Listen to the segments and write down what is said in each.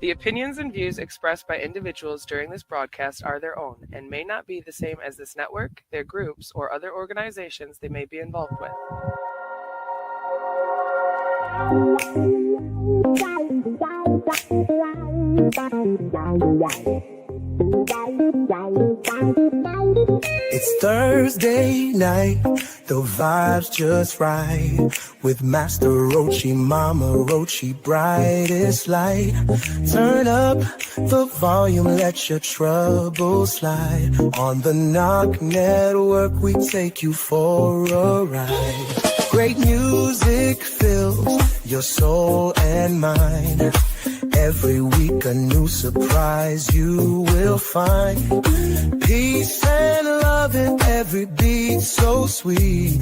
The opinions and views expressed by individuals during this broadcast are their own and may not be the same as this network, their groups, or other organizations they may be involved with. It's Thursday night, the vibe's just right. With Master Rochi, Mama Rochi, brightest light. Turn up the volume, let your troubles slide. On the Knock Network, we take you for a ride. Great music fills your soul and mind. Every week a new surprise you will find. Peace and love in every beat so sweet.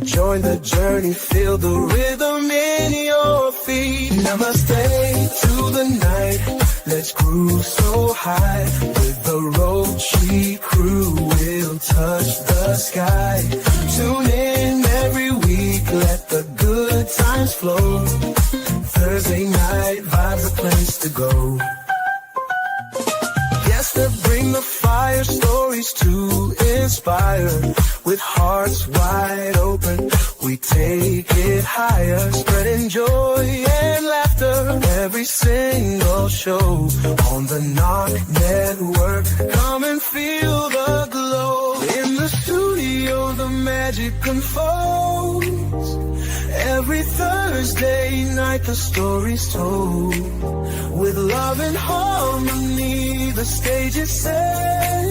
Join the journey, feel the rhythm in your feet. Namaste to the night, let's groove so high. With the Rochi crew, we'll touch the sky. Tune in every week, let the good times flow. Thursday night vibes, a place to go. Yes, they bring the fire, stories to inspire. With hearts wide open, we take it higher. Spreading joy and laughter, every single show. On the Knock Network, come and feel the glow. In the studio, the magic unfolds. Every Thursday night the story's told. With love and harmony the stage is set.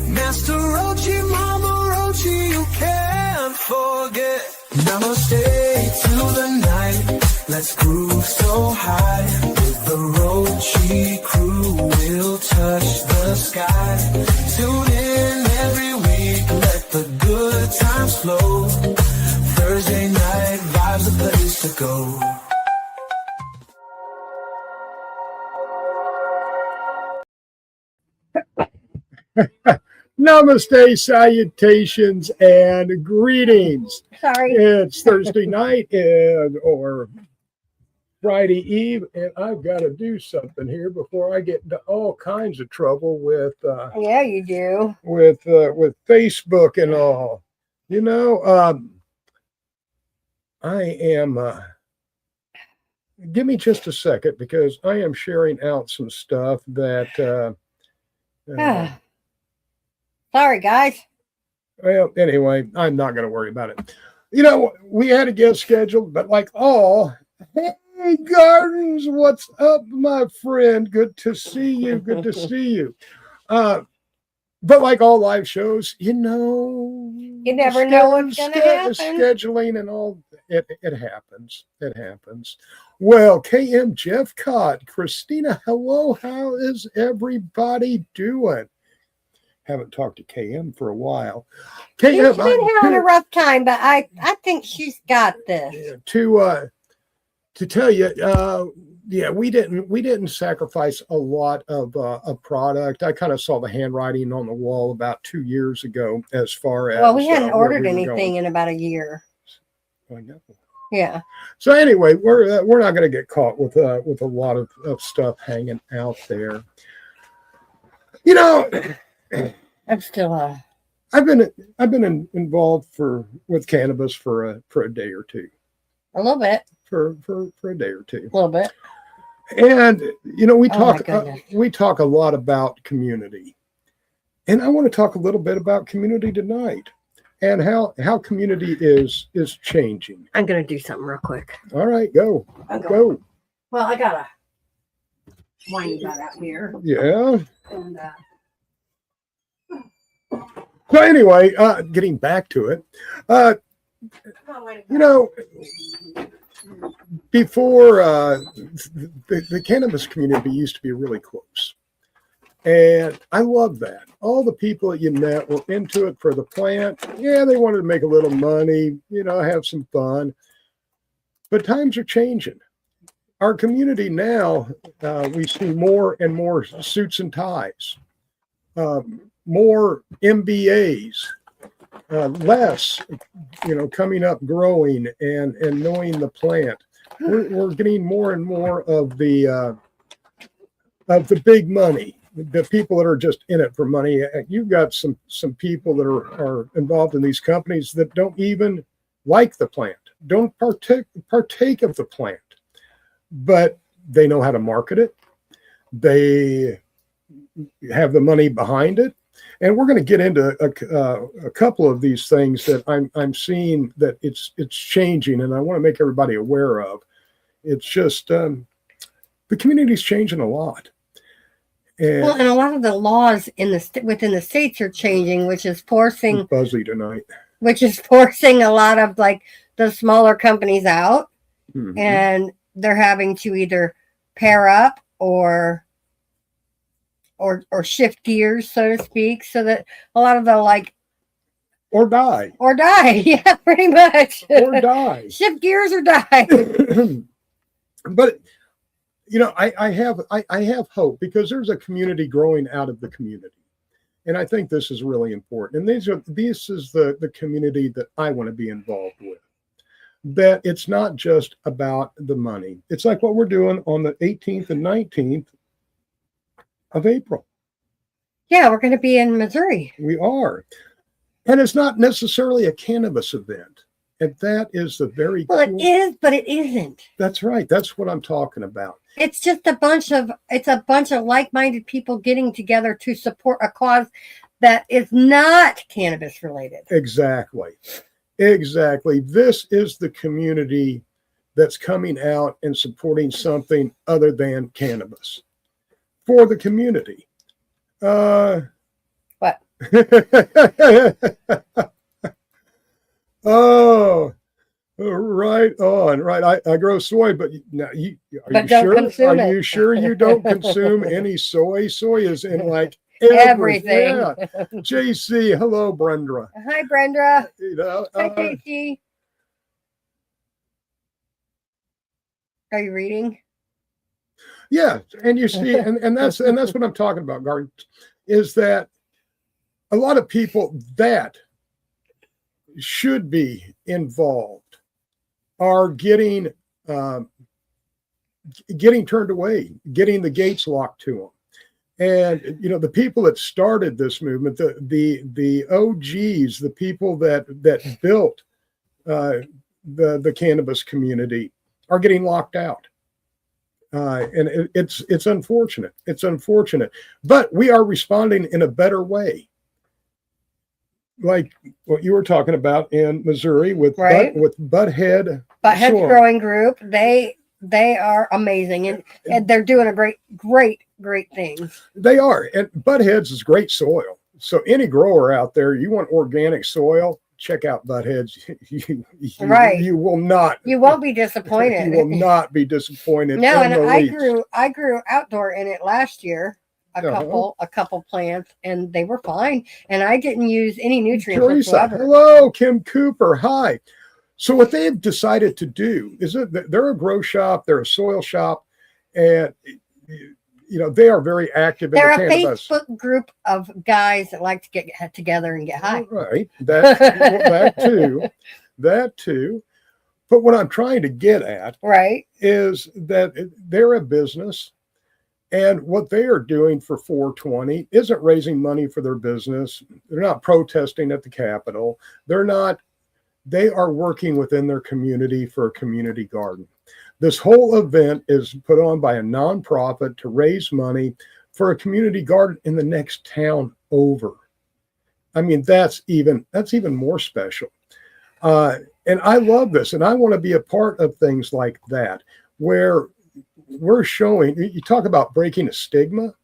Master Rochi, Mama Rochi, you can't forget. Namaste to the night, let's groove so high. With the Rochi crew, we'll touch the sky. Tune in every week, let the good times flow. Thursday night vibes, a place to go. Namaste, salutations, and greetings. Sorry. It's Thursday night or Friday Eve, and I've got to do something here before I get into all kinds of trouble with Yeah, you do. with Facebook and all. You know, I am. Give me just a second because I am sharing out some stuff that. Sorry, guys. Well, anyway, I'm not going to worry about it. You know, we had a guest scheduled, but like hey, Gardens, what's up, my friend? Good to see you. Good to see you. But like all live shows, you never know what's going to happen. Scheduling and all, it happens. It happens. Well, KM, Jeff Cott, Christina, hello. How is everybody doing? Haven't talked to KM for a while. KM, She's been having a rough time, but I think she's got this. To tell you, yeah, we didn't sacrifice a lot of a product. I kind of saw the handwriting on the wall about 2 years ago, as far as we hadn't ordered anything in about a year. I know. Yeah. So anyway, we're not going to get caught with a lot of stuff hanging out there. You know. I'm still I've been involved with cannabis for a day or two. A little bit. For a day or two. A little bit. And you know, we talk a lot about community. And I want to talk a little bit about community tonight and how community is changing. I'm going to do something real quick. All right, go. Go. Well, I got a wine got out here. Yeah. And so anyway, getting back to it, you know, before the cannabis community used to be really close. And I love that. All the people that you met were into it for the plant. Yeah, they wanted to make a little money, you know, have some fun. But times are changing. Our community now, we see more and more suits and ties, more MBAs, less, you know, coming up, growing and knowing the plant. We're getting more and more of the of the big money, the people that are just in it for money. You've got some people that are involved in these companies that don't even like the plant, don't partake of the plant, but they know how to market it. They have the money behind it. And we're going to get into a couple of these things that I'm seeing that it's changing, and I want to make everybody aware of. It's just the community's changing a lot. Well, and a lot of the laws within the states are changing, which is forcing Buzzy tonight. Which is forcing a lot of like the smaller companies out, Mhm. and they're having to either pair up or shift gears, so to speak, so that a lot of the like Or die. yeah, pretty much, Or die. shift gears or die. But you know, I have hope, because there's a community growing out of the community, and I think this is really important. And this is the community that I want to be involved with. That it's not just about the money. It's like what we're doing on the 18th and 19th of April. Yeah, we're going to be in Missouri. We are, and it's not necessarily a cannabis event. And that is the very Well, cool. it is, but it isn't. That's right. That's what I'm talking about. It's just a bunch of like-minded people getting together to support a cause that is not cannabis related. Exactly. This is the community that's coming out and supporting something other than cannabis for the community. What? Oh, right on. Right. I grow soy, but now But don't consume Are it. you sure you don't consume any soy? Soy is in like Everything. Yeah. JC, hello, Brenda. Hi, Brenda. You know, Hi, Casey. Are you reading? yeah, and you see, and that's what I'm talking about, Garden, is that a lot of people that should be involved are getting turned away, getting the gates locked to them. And you know, the people that started this movement, the OGs, the people that built the cannabis community, are getting locked out. And it's unfortunate. It's unfortunate, but we are responding in a better way. Like what you were talking about in Missouri with Right. Butthead Butthead Growing Group. They are amazing, and they're doing a great things. They are, and Buttheads is great soil. So any grower out there, you want organic soil, check out Buttheads. Right. You will not. You won't be disappointed. You will not be disappointed. No, in and the least. I grew outdoor in it last year. Uh-huh. A couple plants, and they were fine. And I didn't use any nutrients Teresa, whatsoever. hello, Kim Cooper. Hi. So what they've decided to do is that they're a grow shop, they're a soil shop, and you know, they are very active in They're the a cannabis. Facebook group of guys that like to get together and get high. Right. That too. But what I'm trying to get at Right. is that they're a business, and what they are doing for 420 isn't raising money for their business. They're not protesting at the Capitol. They are working within their community for a community garden. This whole event is put on by a nonprofit to raise money for a community garden in the next town over. I mean, that's even more special. And I love this, and I want to be a part of things like that, where we're showing, you talk about breaking a stigma.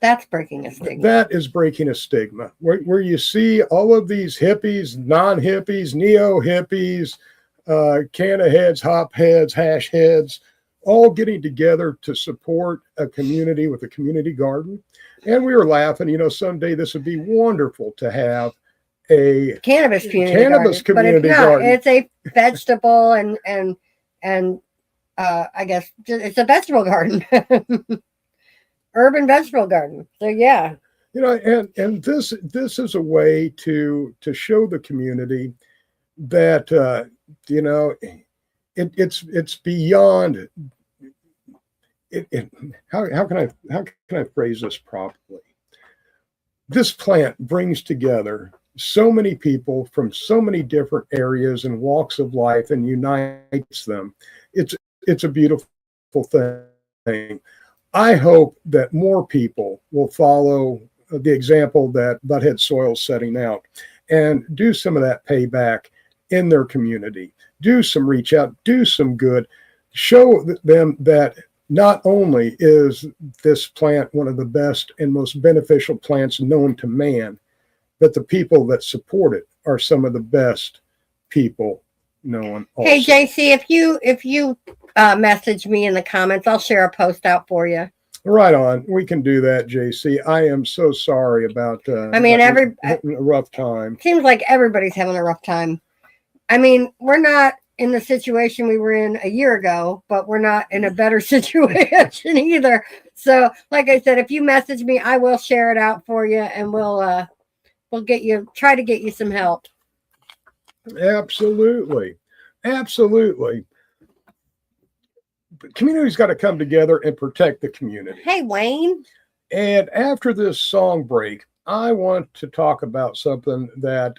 That's breaking a stigma. That is breaking a stigma, where you see all of these hippies, non-hippies, neo-hippies, canna heads, hop heads, hash heads, all getting together to support a community with a community garden. And we were laughing, you know, someday this would be wonderful to have a Cannabis community community garden. garden. It's a vegetable and I guess it's a vegetable garden. Urban vegetable garden. So yeah. You know, and this is a way to show the community that you know, it's beyond how can I phrase this properly? This plant brings together so many people from so many different areas and walks of life and unites them. It's a beautiful thing. I hope that more people will follow the example that Butthead Soil is setting out and do some of that payback in their community. Do some reach out, do some good, show them that not only is this plant one of the best and most beneficial plants known to man, but the people that support it are some of the best people known also. Hey, JC, if you message me in the comments, I'll share a post out for you. Right on. We can do that, JC. I am so sorry about having a rough time. Seems like everybody's having a rough time. I mean, we're not in the situation we were in a year ago, but we're not in a better situation either. So, like I said, if you message me, I will share it out for you, and we'll try to get you some help. Absolutely. The community's got to come together and protect the community. Hey, Wayne. And after this song break, I want to talk about something that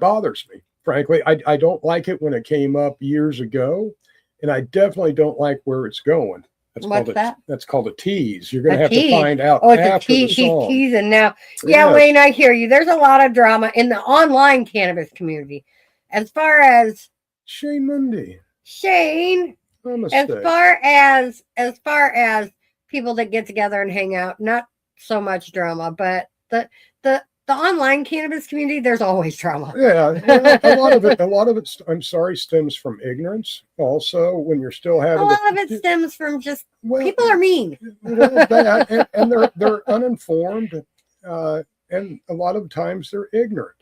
bothers me. Frankly, I don't like it when it came up years ago, and I definitely don't like where it's going. That's called a tease. You're going to have to find out after the song. He's teasing now. Yeah, yes. Wayne, I hear you. There's a lot of drama in the online cannabis community. As far as Shane Mundy. As far as people that get together and hang out, not so much drama, but the online cannabis community, there's always drama. Yeah, a lot of it, I'm sorry, stems from ignorance. Also, when you're still having a lot of it stems from just people are mean. And they're uninformed, and a lot of times they're ignorant.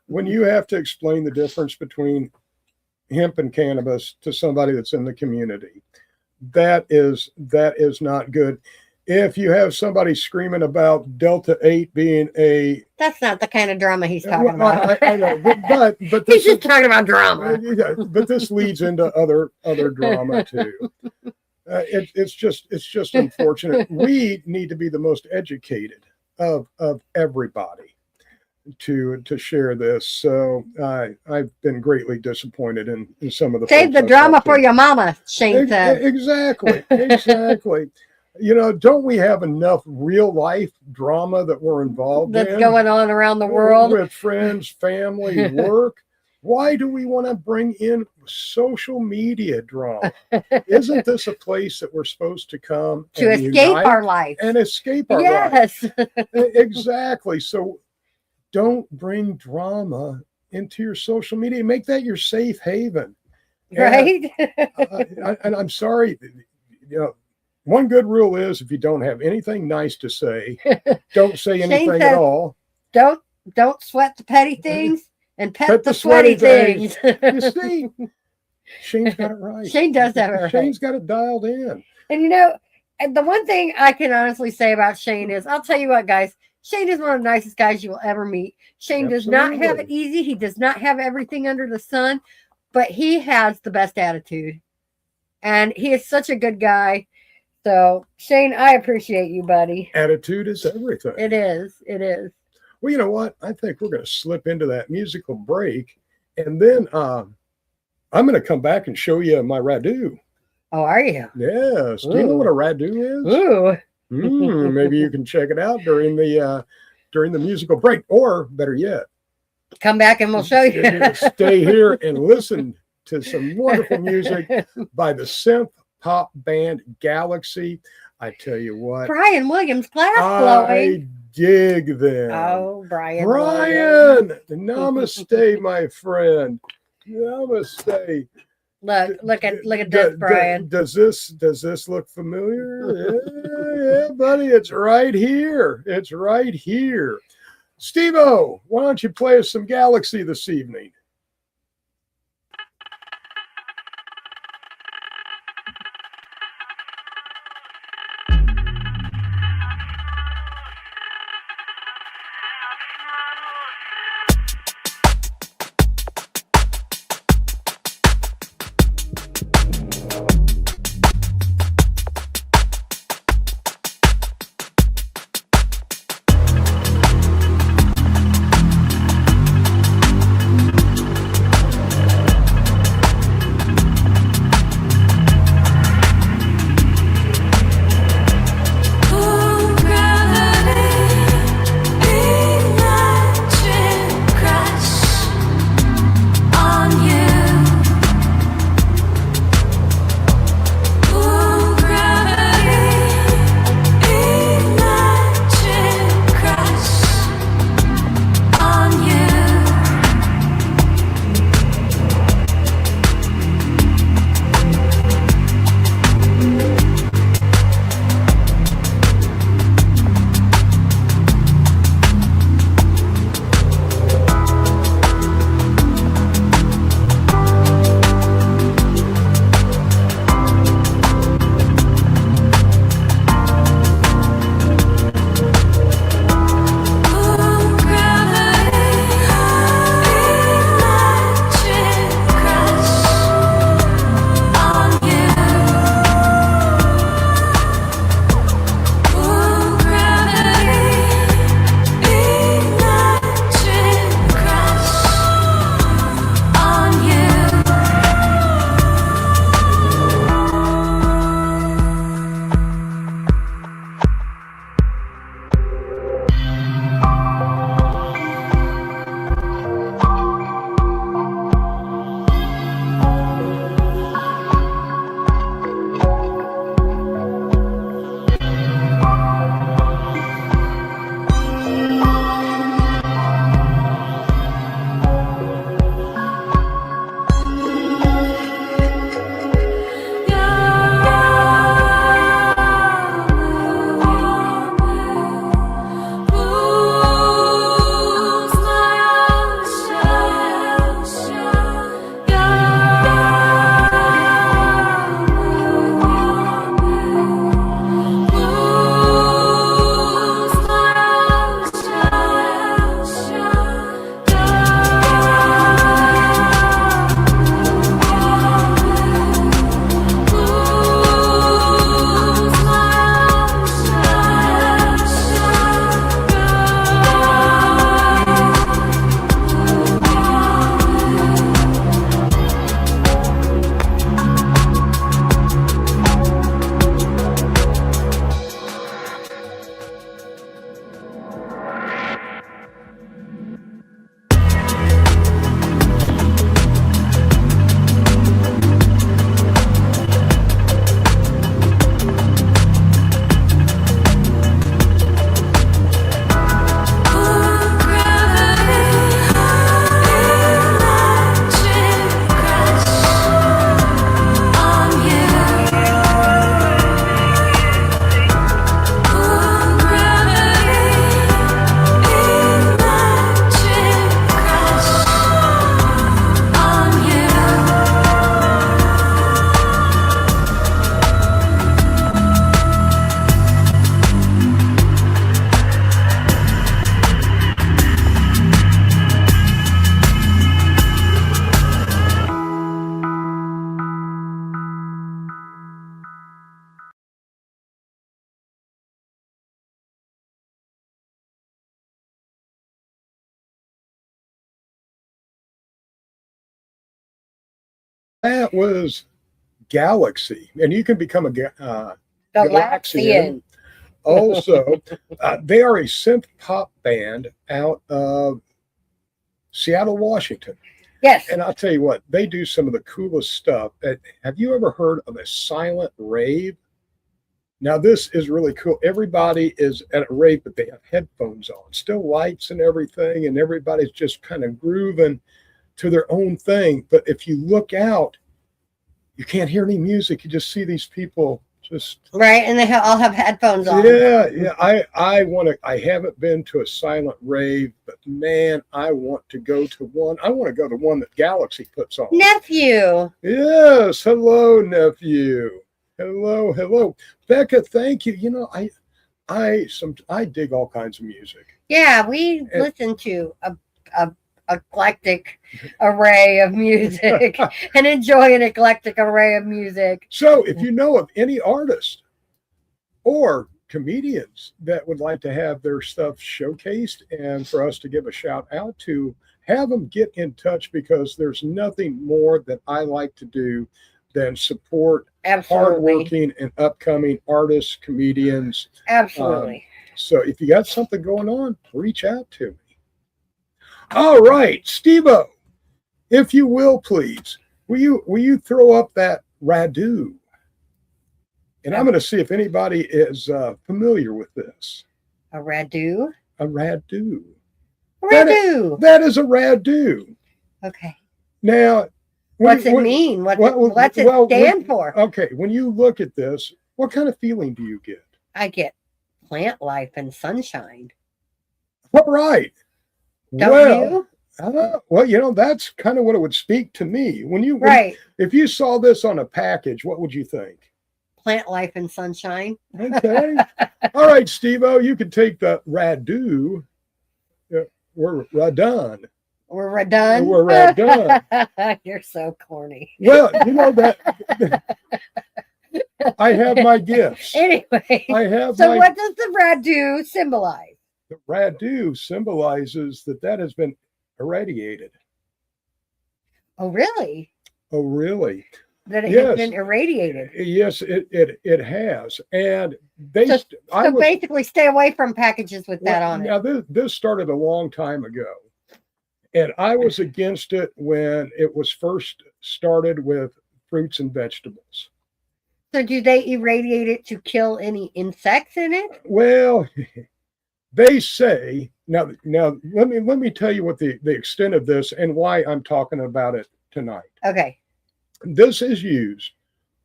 When you have to explain the difference between hemp and cannabis to somebody that's in the community, that is not good. If you have somebody screaming about Delta 8 being that's not the kind of drama he's talking about. I know, but he's just talking about drama. But this leads into other drama too. It's just unfortunate. We need to be the most educated of everybody to share this. So I've been greatly disappointed in some of the save the drama for your mama, Shane said. Exactly. You know, don't we have enough real life drama that we're involved in? That's going on around the world with friends, family, work. Why do we want to bring in social media drama? Isn't this a place that we're supposed to come to escape our life and escape our life? Exactly. So don't bring drama into your social media. Make that your safe haven. Right. And I'm sorry, you know, one good rule is if you don't have anything nice to say, don't say anything at all. Don't sweat the petty things and pet the sweaty things. You see, Shane's got it right. Shane does have it right. Shane's got it dialed in. And you know, the one thing I can honestly say about Shane is, I'll tell you what, guys, Shane is one of the nicest guys you will ever meet. Shane does not have it easy. He does not have everything under the sun, but he has the best attitude. And he is such a good guy. So, Shane, I appreciate you, buddy. Attitude is everything. It is. It is. Well, you know what? I think we're going to slip into that musical break. And then I'm going to come back and show you my Radu. Oh, are you? Yes. Do you know what a Radu is? Ooh. Maybe you can check it out during the musical break. Or, better yet, come back and we'll show you. Stay here and listen to some wonderful music by the synth pop band Galaxy. I tell you what, Brian Williams, glass I blowing. dig them. Oh, Brian, namaste, my friend. Namaste. Look at this, Brian. Does this look familiar? Yeah, buddy, it's right here. It's right here. Steve-O, why don't you play us some Galaxy this evening? That was Galaxy, and you can become a Galaxian. Also, they are a synth pop band out of Seattle, Washington. Yes. And I'll tell you what, they do some of the coolest stuff. Have you ever heard of a silent rave? Now, this is really cool. Everybody is at a rave, but they have headphones on, still lights and everything, and everybody's just kind of grooving to their own thing. But if you look out, you can't hear any music. You just see these people just right, and they all have headphones on. Yeah. I haven't been to a silent rave, but man, I want to go to one. I want to go to one that Galaxy puts on. Nephew. Yes. Hello, nephew. Hello. Becca, thank you. You know, I dig all kinds of music. Yeah, we listen to a eclectic array of music and enjoy an eclectic array of music. So if you know of any artist or comedians that would like to have their stuff showcased and for us to give a shout out to, have them get in touch, because there's nothing more that I like to do than support hardworking and upcoming artists, comedians. Absolutely. So if you got something going on, reach out to me. All right, Steve-O, if you will, please, will you throw up that Radu? And I'm going to see if anybody is familiar with this. A Radu? A Radu. Radu. That is a Radu. Okay. Now, what's it mean? What's it stand for? Okay, when you look at this, what kind of feeling do you get? I get plant life and sunshine. All right. Don't you? Well, you know, that's kind of what it would speak to me. If you saw this on a package, what would you think? Plant life and sunshine. Okay. All right, Steve-O, you can take the Radu. We're done. We're done. We're done. You're so corny. Well, you know that I have my gifts. Anyway, what does the Radu symbolize? The Radu symbolizes that has been irradiated. Oh, really? Oh, really? That it has been irradiated. Yes, it has. And basically stay away from packages with that on it. Now, this started a long time ago. And I was against it when it was first started with fruits and vegetables. So do they irradiate it to kill any insects in it? Well, they say now. Let me tell you what the extent of this and why I'm talking about it tonight. Okay. This is used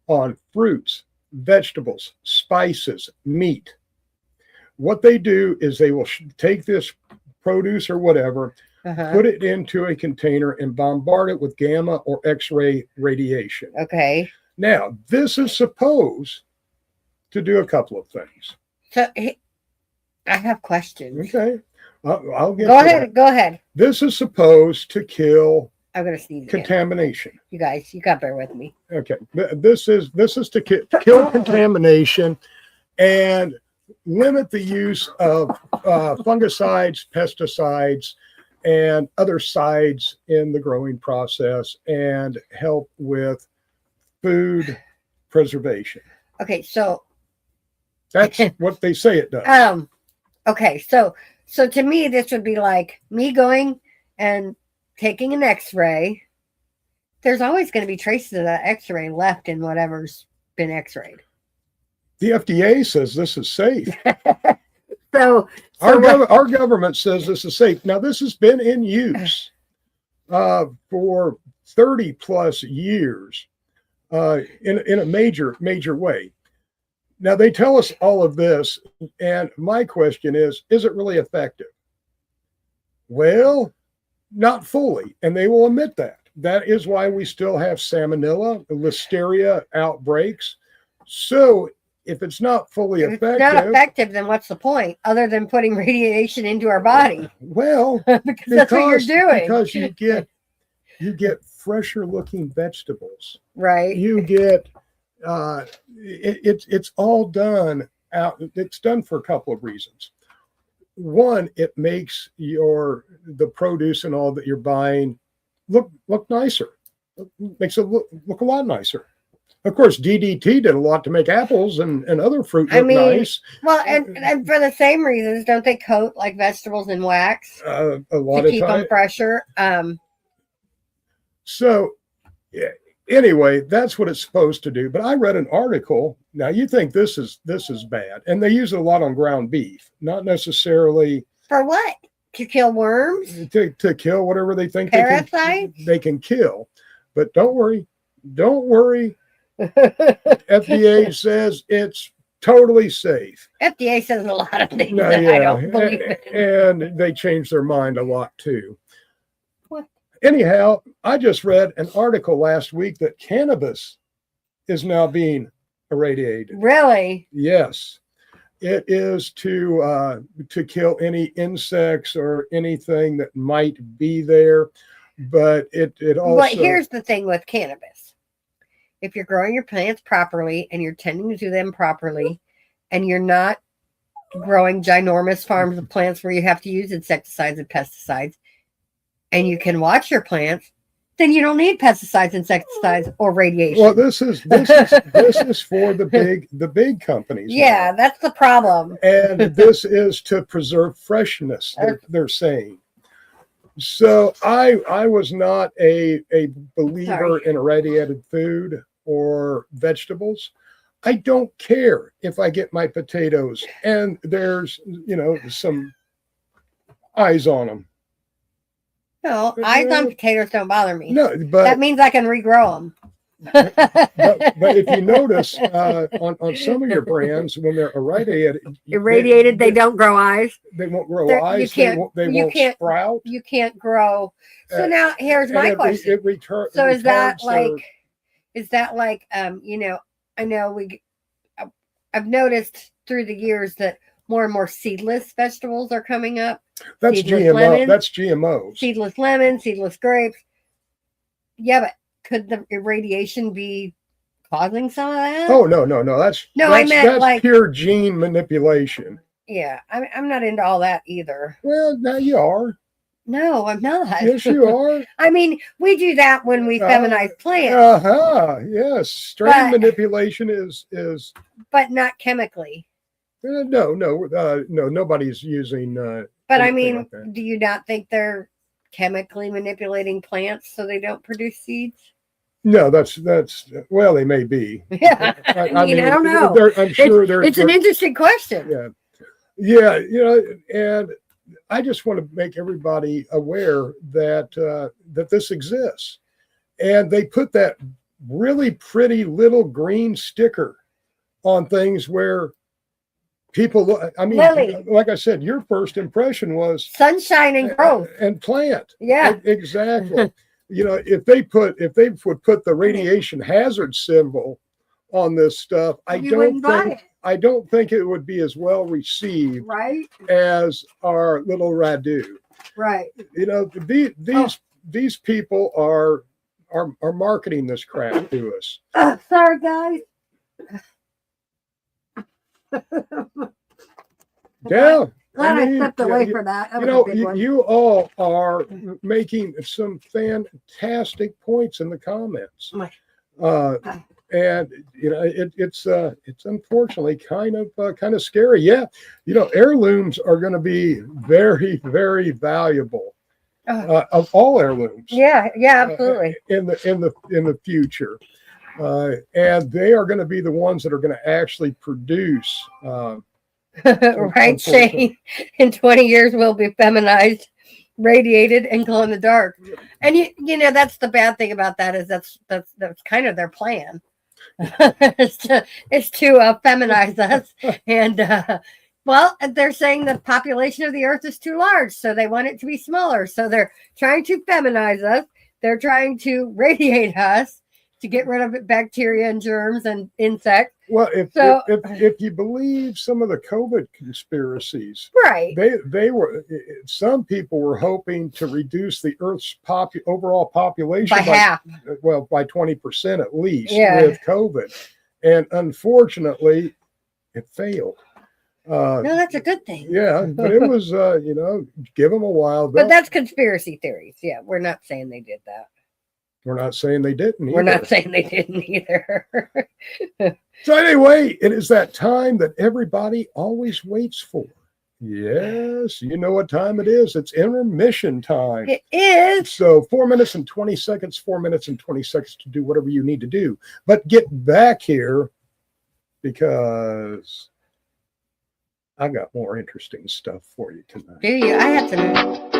on fruits, vegetables, spices, meat. What they do is they will take this produce or whatever, put it into a container and bombard it with gamma or X-ray radiation. Okay. Now, this is supposed to do a couple of things. So I have questions. Okay. I'll get Go ahead. This is supposed to kill I'm going to sneeze contamination. Again. You guys, you got to bear with me. Okay. This is to kill contamination and limit the use of fungicides, pesticides, and other sides in the growing process, and help with food preservation. Okay, so that's what they say it does. Okay, so to me, this would be like me going and taking an X-ray. There's always going to be traces of that X-ray left in whatever's been X-rayed. The FDA says this is safe. So our government says this is safe. Now, this has been in use for 30 plus years in a major way. Now, they tell us all of this, and my question is it really effective? Well, not fully, and they will admit that. That is why we still have salmonella, listeria outbreaks. So if it's not fully effective, then what's the point other than putting radiation into our body? Well, because that's what you're doing. Because you get fresher looking vegetables, right? You get it's all done out. It's done for a couple of reasons. One, it makes the produce and all that you're buying look nicer. makes it look a lot nicer. Of course, DDT did a lot to make apples and other fruit look nice. Well, and for the same reasons, don't they coat like vegetables in wax A lot to of keep time. them fresher? So, yeah, anyway, that's what it's supposed to do. But I read an article. Now you think this is bad, and they use it a lot on ground beef, not necessarily For what? To kill worms? to kill whatever they think Parasites? they can kill. But don't worry. FDA says it's totally safe. FDA says a lot of things No, that I yeah, don't believe in. and they change their mind a lot too. What? Anyhow, I just read an article last week that cannabis is now being irradiated. Really? Yes, it is to kill any insects or anything that might be there, but it also. But here's the thing with cannabis. If you're growing your plants properly and you're tending to them properly, and you're not growing ginormous farms of plants where you have to use insecticides and pesticides, and you can watch your plants, then you don't need pesticides, insecticides, or radiation. Well, this is for the big companies. Yeah, now. that's the problem. And this is to preserve freshness. They're saying. So I was not a believer in irradiated food or vegetables. I don't care if I get my potatoes and there's some eyes on them. No, eyes on potatoes don't bother me. No, but that means I can regrow them. but if you notice on some of your brands, when they're irradiated, they don't grow eyes. They won't grow eyes. They won't sprout. You can't grow. So now here's my question. So is that like I know I've noticed through the years that more and more seedless vegetables are coming up. That's GMO. Lemon, that's GMOs. Seedless lemon, seedless grapes. Yeah, but could the irradiation be causing some of that? Oh no. That's like pure gene manipulation. Yeah, I'm not into all that either. Well, now you are. No, I'm not. Yes, you are. I mean, we do that when we feminize plants. Yes, strain manipulation is. But not chemically. No. Nobody's using. But I mean, do you not think they're chemically manipulating plants so they don't produce seeds? No, that's well, they may be. Yeah, I mean, I don't know. I'm sure it's an interesting question. Yeah, and I just want to make everybody aware that this exists, and they put that really pretty little green sticker on things where people. I mean, Lily. Like I said, your first impression was sunshine and growth and plant. Yeah, exactly. If they would put the radiation hazard symbol on this stuff, I don't think it would be as well received, right, as our little Radu. Right. These people are marketing this crap to us. Sorry, guys. Yeah. Glad I stepped away for that. You all are making some fantastic points in the comments. And it's unfortunately kind of scary. Yeah, heirlooms are going to be very, very valuable. Of all heirlooms. Yeah, absolutely. In the future, and they are going to be the ones that are going to actually produce. Right, Shane. In 20 years, we'll be feminized, radiated, and glow in the dark. And that's the bad thing about that is that's kind of their plan. it's to feminize us, and they're saying the population of the Earth is too large, so they want it to be smaller. So they're trying to feminize us. They're trying to radiate us to get rid of bacteria and germs and insects. Well, if you believe some of the COVID conspiracies, right? Some people were hoping to reduce the Earth's overall population by half. Well, by 20% at least with COVID, and unfortunately, it failed. No, that's a good thing. Yeah, but it was give them a while. But that's conspiracy theories. Yeah, we're not saying they did that. We're not saying they didn't either. We're not saying they didn't either. So anyway, it is that time that everybody always waits for. Yes, you know what time it is. It's intermission time. It is. So 4 minutes and 20 seconds, 4 minutes and 20 seconds to do whatever you need to do. But get back here because I got more interesting stuff for you tonight. Do you? I have to know.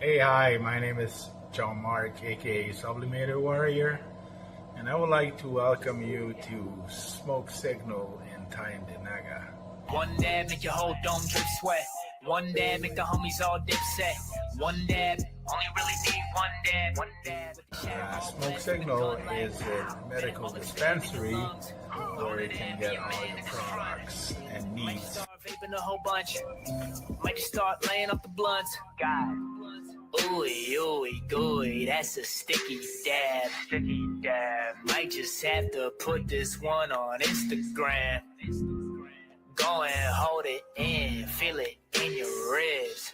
Hey, hi, my name is John Mark, aka Sublimated Warrior, and I would like to welcome you to Smoke Signal in Tyendinaga. One dab make your whole dome drip sweat. One dab make the homies all dip set. One dab, only really need one dab. One dab. Smoke Signal is a medical dispensary where you can get all your products and needs. Start vaping a whole bunch. Might just start laying up the blunts. God. Ooey, ooey, gooey, that's a sticky dab. Sticky dab. Might just have to put this one on Instagram. Go and hold it in, feel it in your ribs.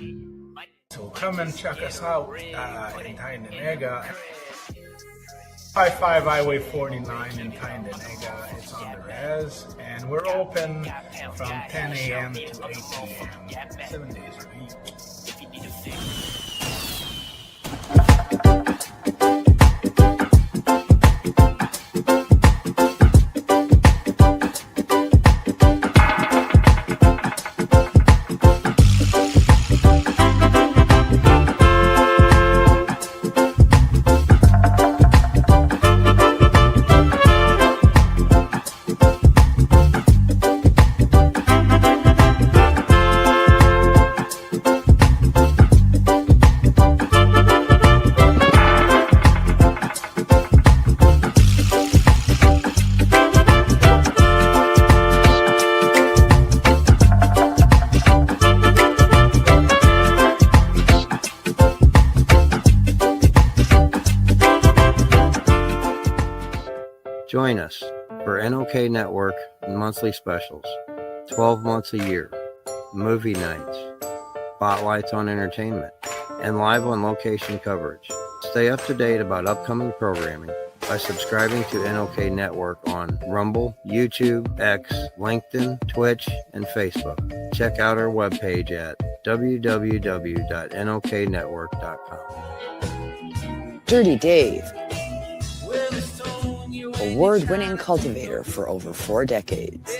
So come and check us out in Tyendinaga. 55 Highway 49 in Tyendinaga. It's on the res, and we're open from 10 a.m. to 8 p.m. 7 days a week. If you need a fix. Join us for NOK Network monthly specials, 12 months a year, movie nights, spotlights on entertainment, and live on location coverage. Stay up to date about upcoming programming by subscribing to NOK Network on Rumble, YouTube, X, LinkedIn, Twitch, and Facebook. Check out our webpage at www.noknetwork.com. Dirty Dave, award-winning cultivator for over 4 decades.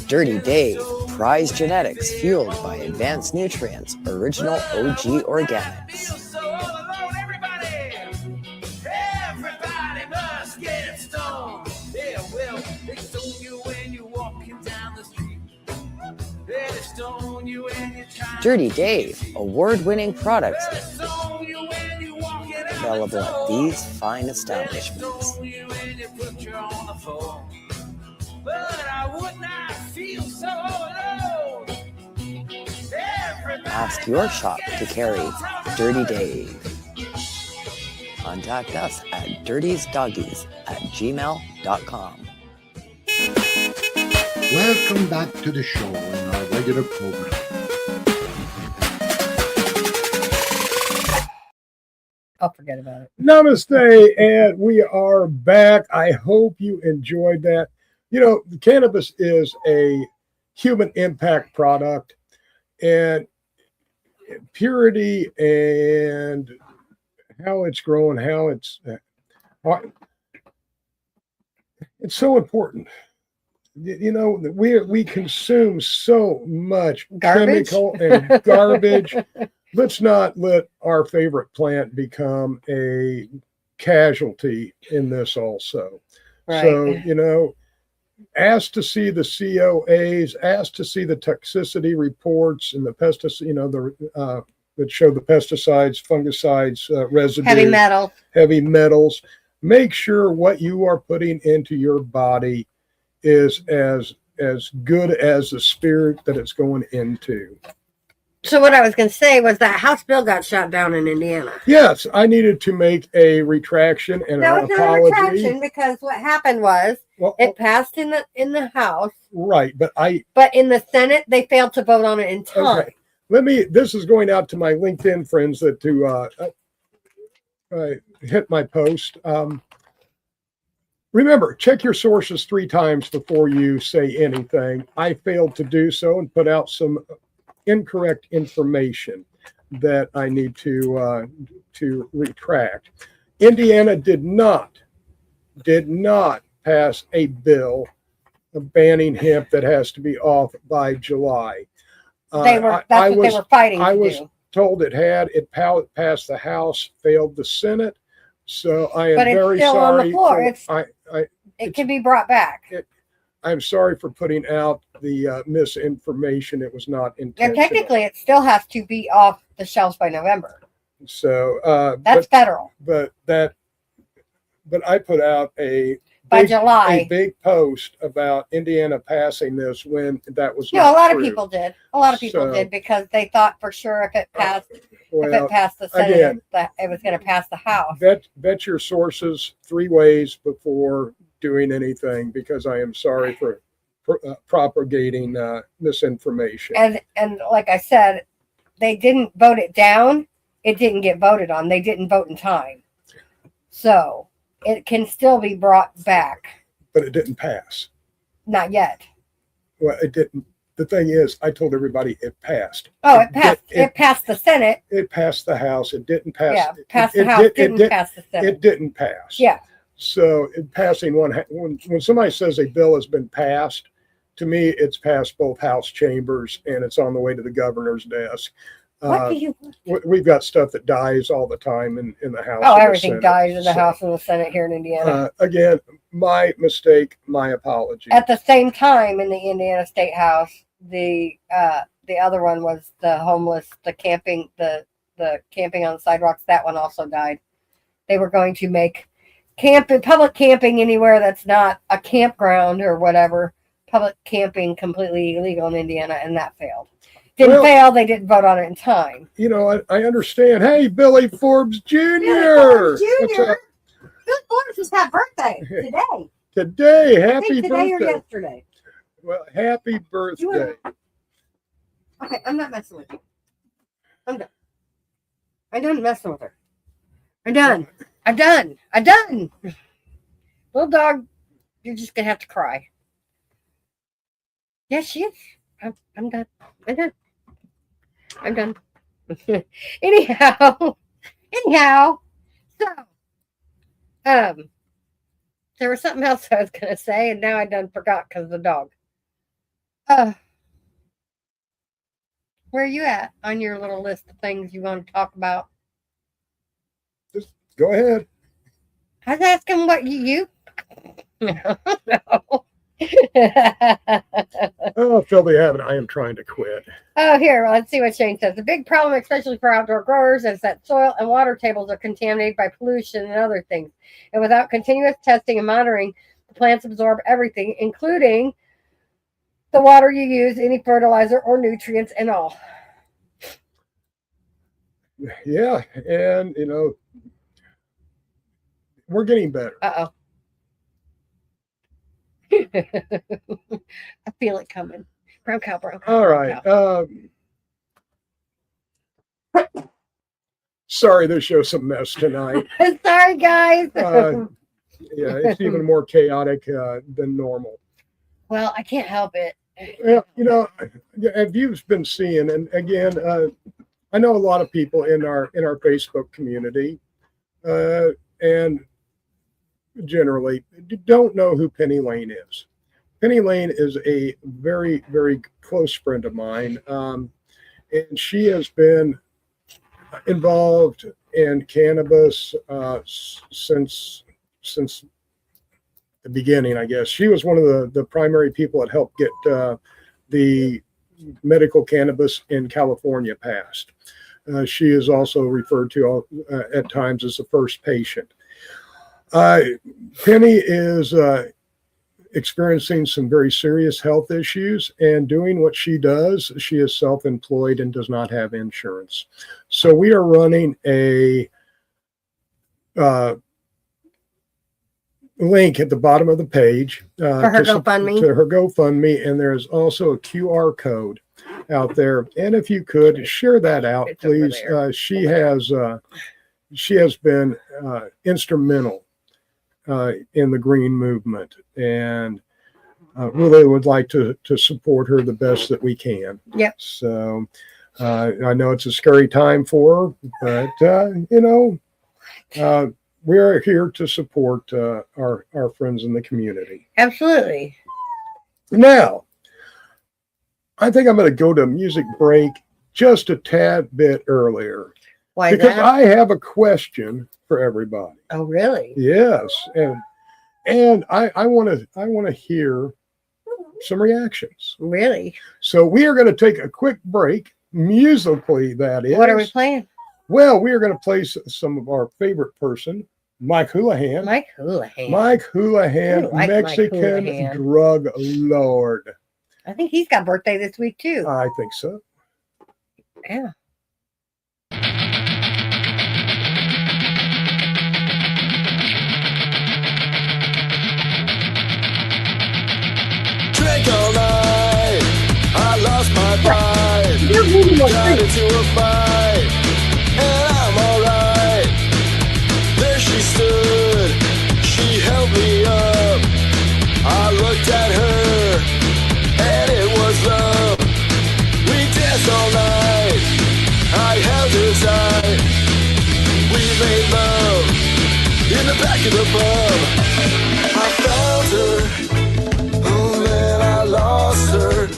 Dirty Dave, prized genetics fueled by advanced nutrients, original OG organics. Dirty Dave, award-winning products available at these fine establishments. Ask your shop to carry Dirty Dave. Contact us at dirtiesdoggies@gmail.com. Welcome back to the show in our regular program. I'll forget about it. Namaste, and we are back. I hope you enjoyed that. You know, cannabis is a human impact product, and purity and how it's growing, how it's so important. You know, we consume so much Garbage? chemical and garbage. Let's not let our favorite plant become a casualty in this also. Right. So, you know, asked to see the COAs, asked to see the toxicity reports and the pesticides, you know, that show the pesticides, fungicides, residues, heavy metals. Make sure what you are putting into your body is as good as the spirit that it's going into. So what I was going to say was that House bill got shot down in Indiana. Yes, I needed to make a retraction and No, an it's not a apology. retraction because what happened was it passed in the House. Right, but in the Senate they failed to vote on it in time. Okay. This is going out to my LinkedIn friends that hit my post. Remember, check your sources 3 times before you say anything. I failed to do so and put out some incorrect information that I need to retract. Indiana did not pass a bill banning hemp that has to be off by July. That's what they were fighting. I was told it had. It passed the House, failed the Senate. So I am very still sorry. On the floor. It can be brought back. I'm sorry for putting out the misinformation. It was not intentional. And technically, it still has to be off the shelves by November. So that's federal. But I put out by July a big post about Indiana passing this when that was a lot of people did. A lot of people did because they thought for sure if it passed the Senate, again, it was going to pass the House. Bet your sources 3 ways before doing anything, because I am sorry for propagating misinformation. And like I said, they didn't vote it down. It didn't get voted on. They didn't vote in time. So it can still be brought back. But it didn't pass. Not yet. Well, it didn't. The thing is, I told everybody it passed. Oh, it passed. It passed the Senate. It passed the House. It didn't pass. Yeah, passed the House. Didn't pass the Senate. It didn't pass. Yeah. So passing when somebody says a bill has been passed, to me, it's passed both House chambers and it's on the way to the governor's desk. We've got stuff that dies all the time in the House. Oh, everything dies in the House and the Senate here in Indiana. Again, my mistake, my apology. At the same time, in the Indiana State House, the other one was the homeless, the camping on the sidewalks. That one also died. They were going to make public camping anywhere that's not a campground or whatever. Public camping completely illegal in Indiana, and that failed. Didn't fail. They didn't vote on it in time. You know, I understand. Hey, Billy Forbes Jr. Billy Forbes just had birthday today. Today, happy birthday. Today or yesterday. Well, happy birthday. Okay, I'm not messing with you. I'm done. I'm done messing with her. I'm done. Little dog, you're just going to have to cry. Yes, she is. I'm done. Anyhow, so, there was something else I was going to say, and now I done forgot because of the dog. Where are you at on your little list of things you want to talk about? Just go ahead. I was asking what you No. Oh, filthy heaven, I am trying to quit. Oh, here, let's see what Shane says. The big problem, especially for outdoor growers, is that soil and water tables are contaminated by pollution and other things. And without continuous testing and monitoring, the plants absorb everything, including the water you use, any fertilizer or nutrients and all. Yeah, and, you know, we're getting better. Uh-oh. I feel it coming. Brown cow. All right. Sorry, this show's a mess tonight. Sorry, guys. Yeah, it's even more chaotic than normal. Well, I can't help it. Yeah, you know, have you been seeing, and again, I know a lot of people in our Facebook community, and generally don't know who Penny Lane is. Penny Lane is a very, very close friend of mine, and she has been involved in cannabis since the beginning, I guess. She was one of the primary people that helped get the medical cannabis in California passed. She is also referred to at times as the first patient. Penny is experiencing some very serious health issues, and doing what she does, she is self-employed and does not have insurance. So we are running a link at the bottom of the page For her GoFundMe. to her GoFundMe, and there's also a QR code out there. And if you could share that out, It's over please. there. She has been instrumental in the green movement, and really would like to support her the best that we can. Yep. So I know it's a scary time for her, but we are here to support our friends in the community. Absolutely. Now, I think I'm going to go to a music break just a tad bit earlier Why because that? I have a question for everybody. Oh, really? Yes, and I want to hear some reactions. Really? So we are going to take a quick break, musically that is. What are we playing? Well, we are going to play some of our favorite person, Mike Houlihan. Mike Houlihan. Mike Houlihan, I like Mike Mexican Houlihan. drug lord. I think he's got birthday this week too. I think so. Yeah. Drank all night, I lost my pride. Got into a fight, and I'm alright. There she stood, she held me up. I looked at her, and it was love. We danced all night, I held her tight. We made love in the back of the pub. I found her. Oh man, I lost her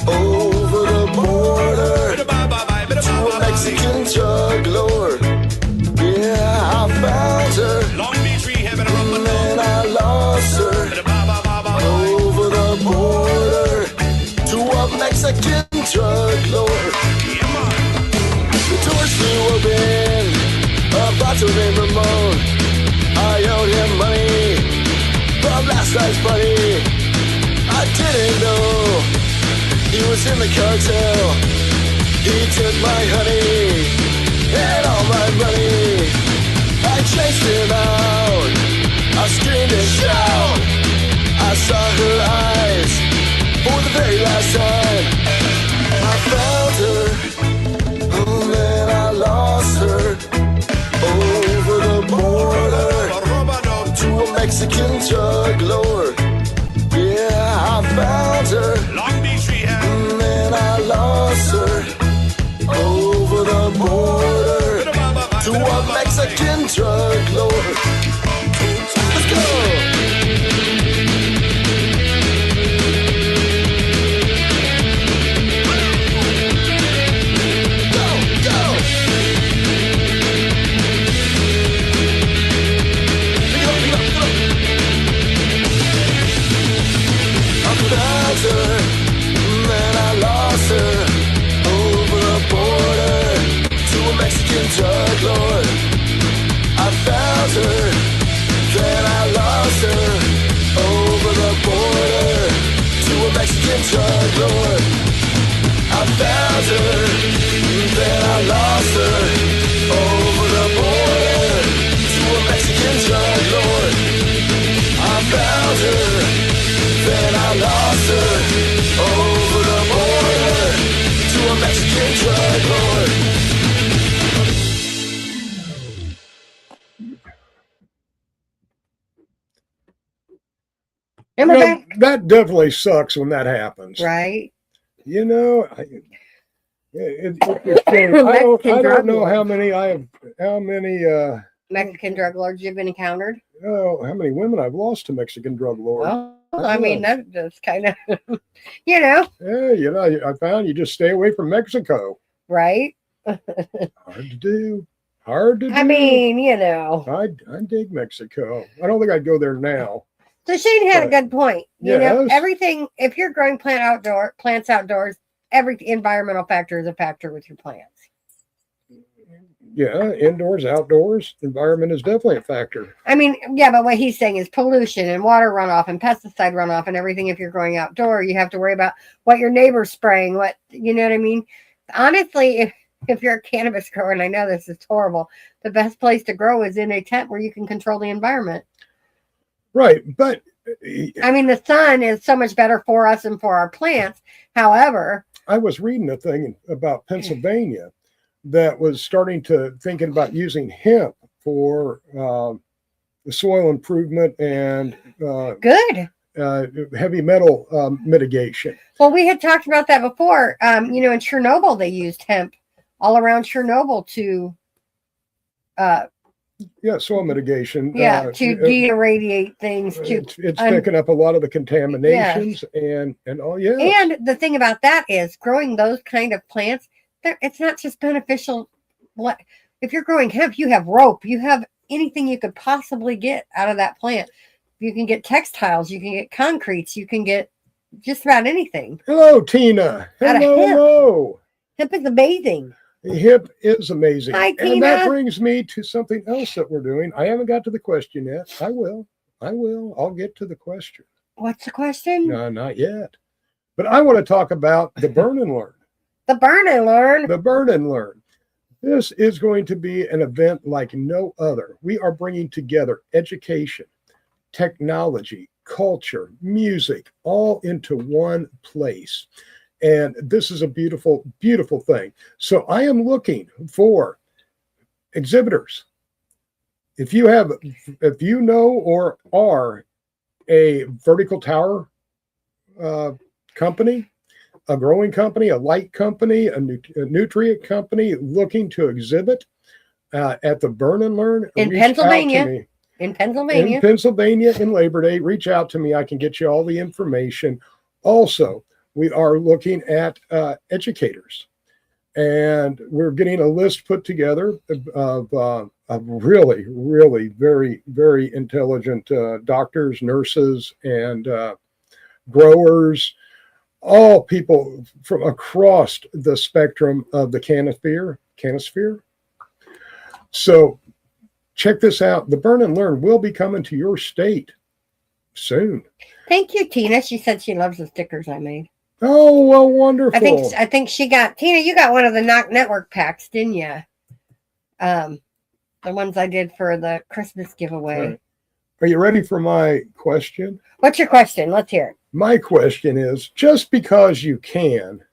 over the border to a Mexican drug lord. Yeah, I found her. Man, I lost her over the border to a Mexican drug lord. The doors flew open, a bottle named Ramon. I owed him money from last night's party. I didn't know he was in the cartel. He took my honey and all my money. I chased him out. I screamed and shout. I saw her eyes for the very last time. I found her. Oh man, I lost her over the border to a Mexican drug lord. Yeah, I found her. Long Beach Rehab. Man, I lost her over the border to a Mexican drug lord. Let's go. Then I lost her over the border to a Mexican drug lord. I found her, then I lost her over the border to a Mexican drug lord. I found her, then I lost her over the border to a Mexican drug lord. I found her. Then I lost her over the border to a Mexican drug lord. Am I back? That definitely sucks when that happens. Right. You know, It's funny. I don't know how many Mexican drug lords you've been encountered. how many women I've lost to Mexican drug lords. Well, I mean, that's kind of, you know. Yeah, I found you just stay away from Mexico. Right? Hard to do. I mean, you know. I dig Mexico. I don't think I'd go there now. So Shane had a good point. You know, Yes. everything, if you're growing plants outdoors, every environmental factor is a factor with your plants. Yeah, indoors, outdoors, environment is definitely a factor. I mean, yeah, but what he's saying is pollution and water runoff and pesticide runoff and everything. If you're growing outdoor, you have to worry about what your neighbor's spraying, what, you know what I mean? Honestly, if you're a cannabis grower, and I know this is horrible, the best place to grow is in a tent where you can control the environment. Right, but I mean, the sun is so much better for us and for our plants. However, I was reading a thing about Pennsylvania that was starting to thinking about using hemp for the soil improvement and good. Heavy metal mitigation. Well, we had talked about that before. You know, in Chernobyl, they used hemp all around Chernobyl to soil mitigation. To de-irradiate things. It's picking up a lot of the contaminations and all. Yeah. And the thing about that is growing those kind of plants, it's not just beneficial. If you're growing hemp, you have rope, you have anything you could possibly get out of that plant. You can get textiles, you can get concretes, you can get just about anything. Hello, Tina. Hello. Hemp is amazing. Hemp is amazing. Hi, Tina. And that brings me to something else that we're doing. I haven't got to the question yet. I will. I'll get to the question. What's the question? No, not yet. But I want to talk about the Burn and Learn. The Burn and Learn. The Burn and Learn. This is going to be an event like no other. We are bringing together education, technology, culture, music, all into one place. And this is a beautiful, beautiful thing. So I am looking for exhibitors. If you know or are a vertical tower company, a growing company, a light company, a nutrient company looking to exhibit at the Burn and Learn in Pennsylvania. In Pennsylvania, in Labor Day, reach out to me. I can get you all the information. Also, we are looking at educators, and we're getting a list put together of really, really very, very intelligent doctors, nurses, and growers, all people from across the spectrum of the canosphere. So check this out. The Burn and Learn will be coming to your state soon. Thank you, Tina. She said she loves the stickers I made. Oh, well, wonderful. I think she got, Tina, you got one of the Knock Network packs, didn't you? The ones I did for the Christmas giveaway. Right. Are you ready for my question? What's your question? Let's hear it. My question is, just because you can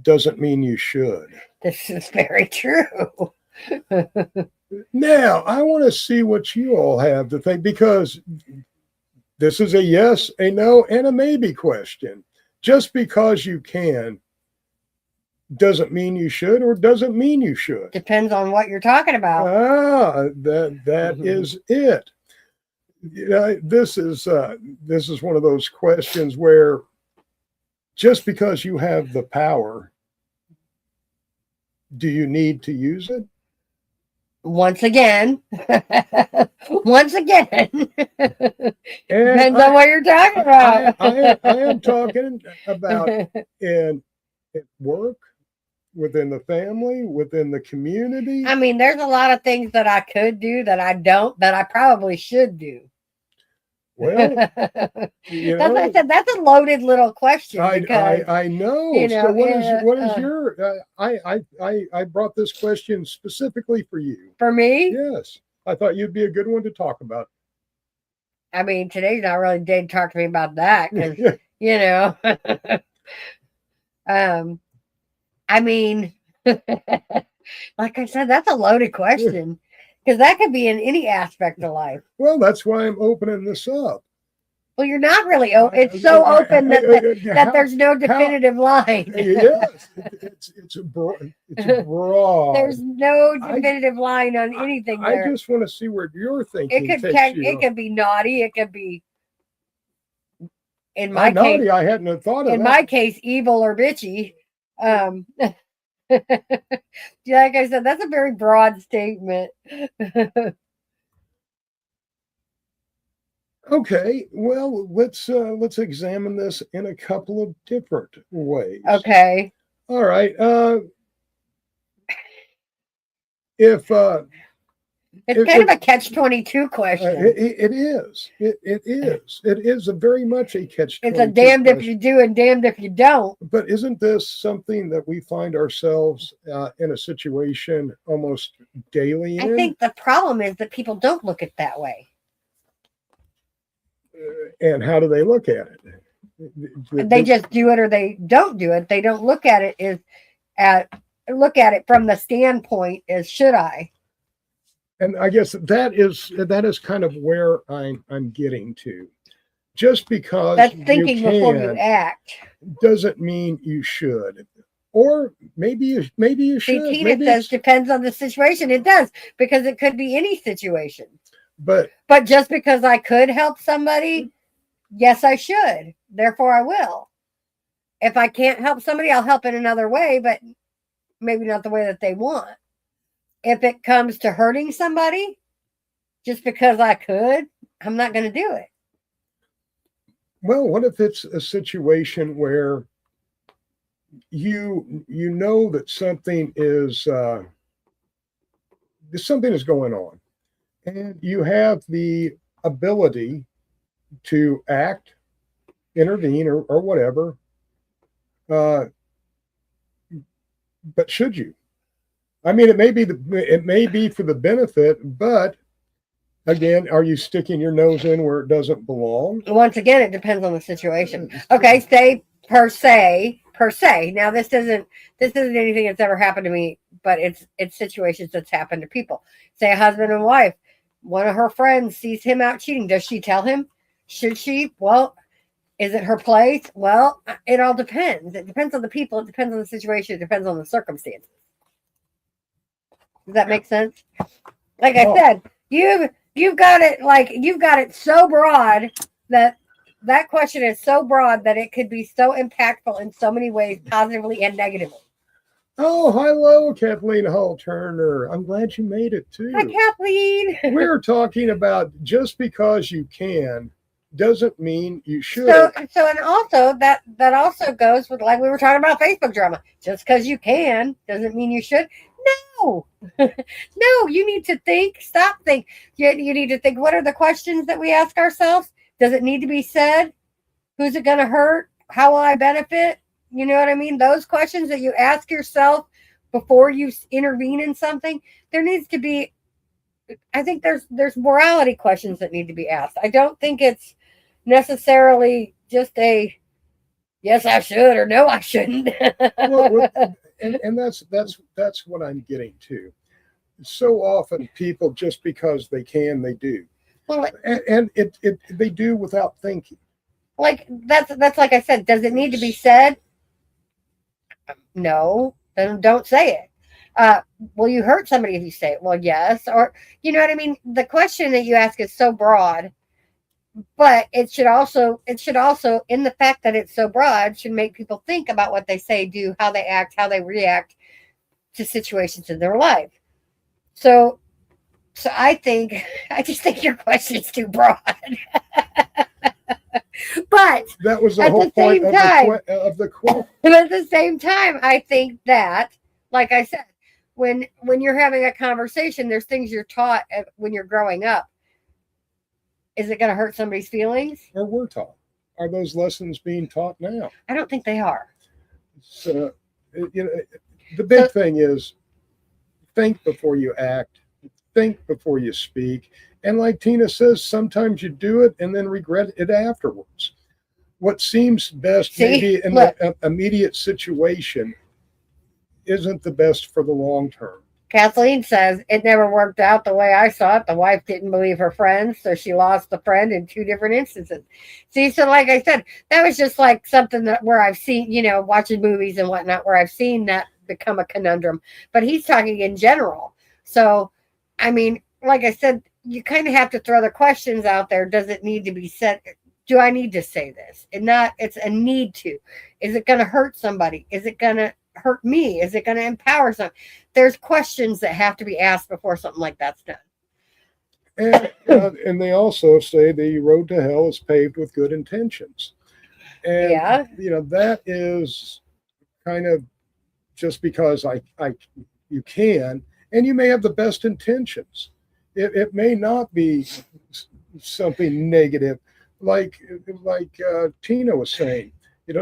doesn't mean you should. This is very true. Now, I want to see what you all have to think, because this is a yes, a no, and a maybe question. Just because you can doesn't mean you should, or doesn't mean you should. Depends on what you're talking about. That is it. You know, this is one of those questions where just because you have the power, do you need to use it? Once again, depends on what you're talking about. I am talking about in work, within the family, within the community. I mean, there's a lot of things that I could do that I don't, that I probably should do. Well, that's I said, that's a loaded little question. I know. You know, so what is your? I brought this question specifically for you. For me? Yes, I thought you'd be a good one to talk about. I mean, today's not really a day to talk to me about that, because you know. I mean, like I said, that's a loaded question. Because that could be in any aspect of life. Well, that's why I'm opening this up. Well, you're not really. It's so open that there's no definitive line. Yes, it's broad. There's no definitive line on anything there. I just want to see where your thinking It could be naughty. It could be, in my case, naughty. I hadn't thought of that. In my case, evil or bitchy. Like I said, that's a very broad statement. Okay, well, let's examine this in a couple of different ways. Okay. All right. It's kind of a catch-22 question. It is. It is a very much a catch-22. It's a damned if you do and damned if you don't. But isn't this something that we find ourselves in a situation almost daily in? I think the problem is that people don't look at it that way. And how do they look at it? They just do it or they don't do it. They don't look at it look at it from the standpoint as should I. And I guess that is kind of where I'm getting to. Just because that's thinking before you act doesn't mean you should. Or maybe you should. Tina says depends on the situation. It does, because it could be any situation. But just because I could help somebody, yes, I should. Therefore, I will. If I can't help somebody, I'll help in another way, but maybe not the way that they want. If it comes to hurting somebody, just because I could, I'm not going to do it. Well, what if it's a situation where you know that something is going on, and you have the ability to act, intervene, or whatever. But should you? I mean, it may be for the benefit, but again, are you sticking your nose in where it doesn't belong? Once again, it depends on the situation. Okay, say per se. Now, this isn't anything that's ever happened to me, but it's situations that's happened to people. Say a husband and wife. One of her friends sees him out cheating. Does she tell him? Should she? Well, is it her place? Well, it all depends. It depends on the people. It depends on the situation. It depends on the circumstances. Does that make sense? Like I said, you've got it so broad that question is so broad that it could be so impactful in so many ways, positively and negatively. Oh, hello, Kathleen Hall Turner. I'm glad you made it too. Hi, Kathleen. We're talking about just because you can doesn't mean you should. So and also that also goes with, like we were talking about Facebook drama. Just because you can doesn't mean you should. No. No, you need to think. Stop think. You need to think, what are the questions that we ask ourselves? Does it need to be said? Who's it going to hurt? How will I benefit? You know what I mean? Those questions that you ask yourself before you intervene in something, there needs to be, I think there's morality questions that need to be asked. I don't think it's necessarily just a yes, I should, or no, I shouldn't. And that's what I'm getting to. So often people, just because they can, they do. Well, and they do without thinking. Like that's like I said. Does it need to be said? No, then don't say it. Will you hurt somebody if you say it? Well, yes. Or, you know what I mean? The question that you ask is so broad, but it should also, in the fact that it's so broad, should make people think about what they say, do, how they act, how they react to situations in their life. So I just think your question is too broad. But that was the whole point of the question. And at the same time, I think that, like I said, when you're having a conversation, there's things you're taught when you're growing up. Is it going to hurt somebody's feelings? Or were taught. Are those lessons being taught now? I don't think they are. So, the big thing is think before you act, think before you speak. And like Tina says, sometimes you do it and then regret it afterwards. What seems best maybe in the immediate situation isn't the best for the long term. Kathleen says it never worked out the way I saw it. The wife didn't believe her friends, so she lost the friend in 2 different instances. See, so like I said, that was just like something that where I've seen, watching movies and whatnot, where I've seen that become a conundrum. But he's talking in general. So, I mean, like I said, you kind of have to throw the questions out there. Does it need to be said? Do I need to say this? And not, it's a need to. Is it going to hurt somebody? Is it going to hurt me? Is it going to empower something? There's questions that have to be asked before something like that's done. And they also say the road to hell is paved with good intentions. And, Yeah. That is kind of just because you can, and you may have the best intentions. It may not be something negative, like Tina was saying,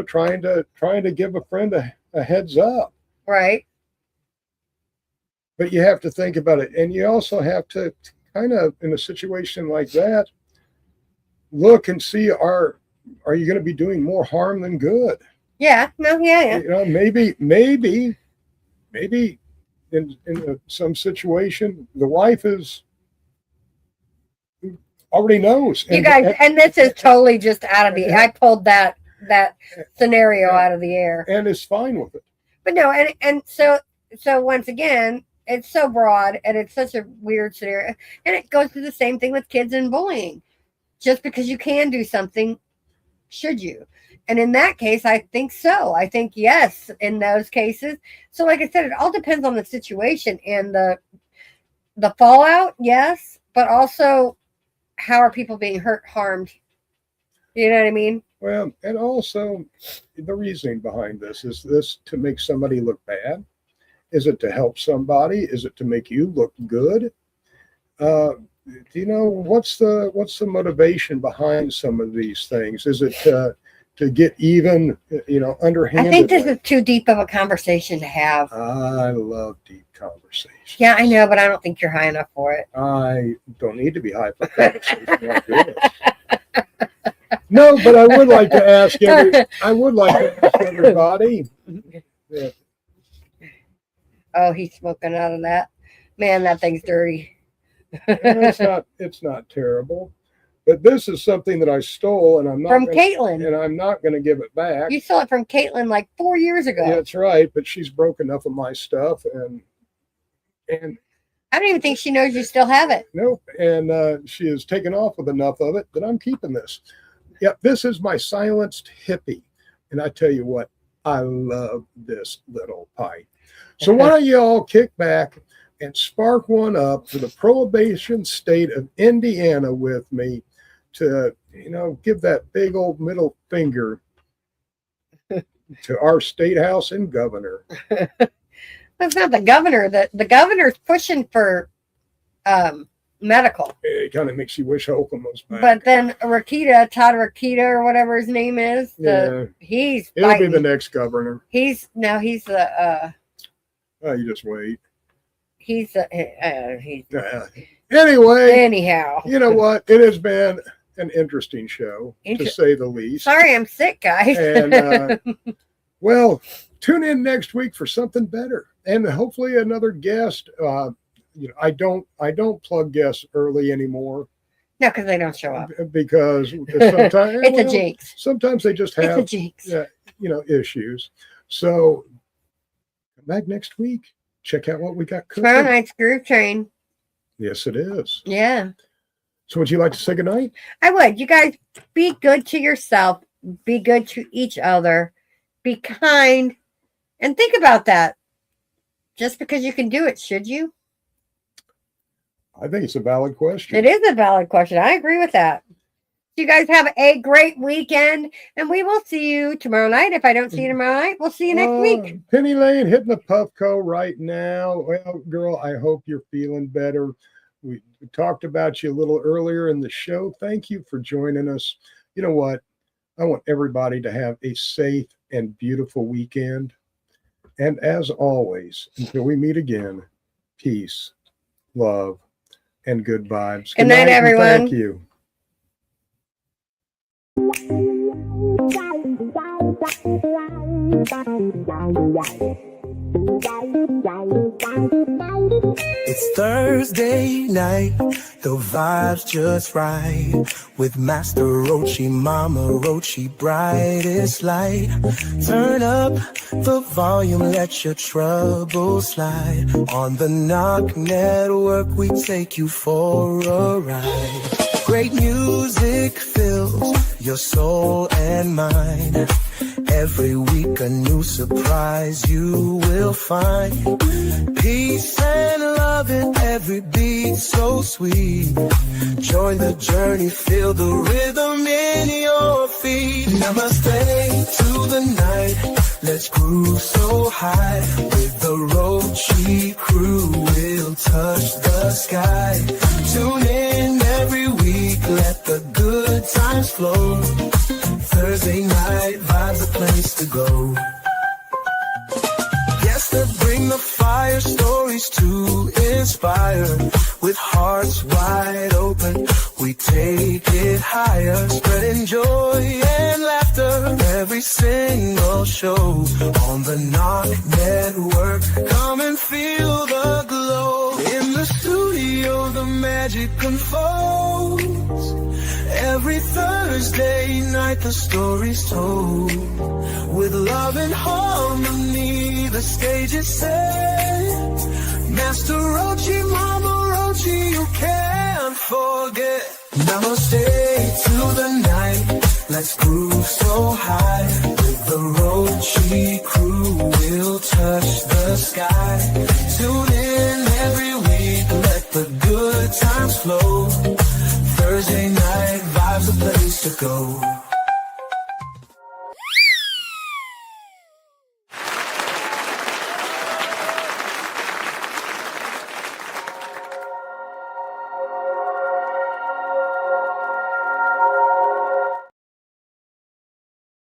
trying to give a friend a heads up. Right. But you have to think about it. And you also have to kind of, in a situation like that, look and see, are you going to be doing more harm than good? Yeah. No, yeah. Maybe in some situation, the wife already knows. You guys, and this is totally just out of the, I pulled that scenario out of the air. And is fine with it. But no, and so once again, it's so broad and it's such a weird scenario. And it goes through the same thing with kids and bullying. Just because you can do something, should you? And in that case, I think so. I think yes, in those cases. So like I said, it all depends on the situation and the fallout, yes, but also how are people being hurt, harmed? You know what I mean? Well, and also the reasoning behind this, is this to make somebody look bad? Is it to help somebody? Is it to make you look good? What's the motivation behind some of these things? Is it to get even, underhanded? I think this is too deep of a conversation to have. I love deep conversations. Yeah, I know, but I don't think you're high enough for it. I don't need to be high for conversation. My goodness. No, but I would like to ask everybody. Yeah. Oh, he's smoking out of that. Man, that thing's dirty. It's not terrible. But this is something that I stole, and I'm not from Caitlin, and I'm not going to give it back. You stole it from Caitlin like 4 years ago. Yeah, that's right. But she's broke enough of my stuff, and I don't even think she knows you still have it. Nope. And she has taken off with enough of it that I'm keeping this. Yep, this is my silenced hippie, and I tell you what, I love this little pipe. So why don't you all kick back and spark one up for the prohibition state of Indiana with me to, give that big old middle finger to our state house and governor. That's not the governor. The governor's pushing for medical. It kind of makes you wish Holcomb was back. But then Todd Rokita or whatever his name is, he'll be the next governor. He's the you just wait. Anyway, you know what? It has been an interesting show, to say the least. Sorry, I'm sick, guys. And well, tune in next week for something better, and hopefully another guest. I don't plug guests early anymore. No, because they don't show up. Because sometimes it's a jinx. Sometimes they just have it's a jinx. Issues. So come back next week. Check out what we got cooking. Tomorrow night's Groove Train. Yes, it is. Yeah. So would you like to say goodnight? I would. You guys be good to yourself. Be good to each other. Be kind. And think about that. Just because you can do it, should you? I think it's a valid question. It is a valid question. I agree with that. You guys have a great weekend, and we will see you tomorrow night. If I don't see you tomorrow night, we'll see you next week. Penny Lane hitting the Puffco right now. Well, girl, I hope you're feeling better. We talked about you a little earlier in the show. Thank you for joining us. You know what? I want everybody to have a safe and beautiful weekend. And as always, until we meet again, peace, love, and good vibes. Good night, everyone. Thank you. Wow. It's Thursday night, the vibe's just right. With Master Rochi, Mama Rochi, brightest light. Turn up the volume, let your troubles slide. On the Knock Network, we take you for a ride. Great music fills your soul and mind. Every week a new surprise you will find. Peace and love in every beat so sweet. Join the journey, feel the rhythm in your feet. Namaste to the night, let's groove so high. With the Rochi crew, we'll touch the sky. Tune in every week, let the good times flow. Thursday night vibes, a place to go. Yes, they bring the fire, stories to inspire. With hearts wide open, we take it higher. Spreading joy and laughter, every single show. On the Knock Network, come and feel the glow. In the studio, the magic unfolds. Every Thursday night the story's told. With love and harmony the stage is set. Master Rochi, Mama Rochi, you can't forget. Namaste to the night, let's groove so high. With the Rochi crew we'll touch the sky. Tune in every week, let the good times flow. Thursday night vibes, a place to go.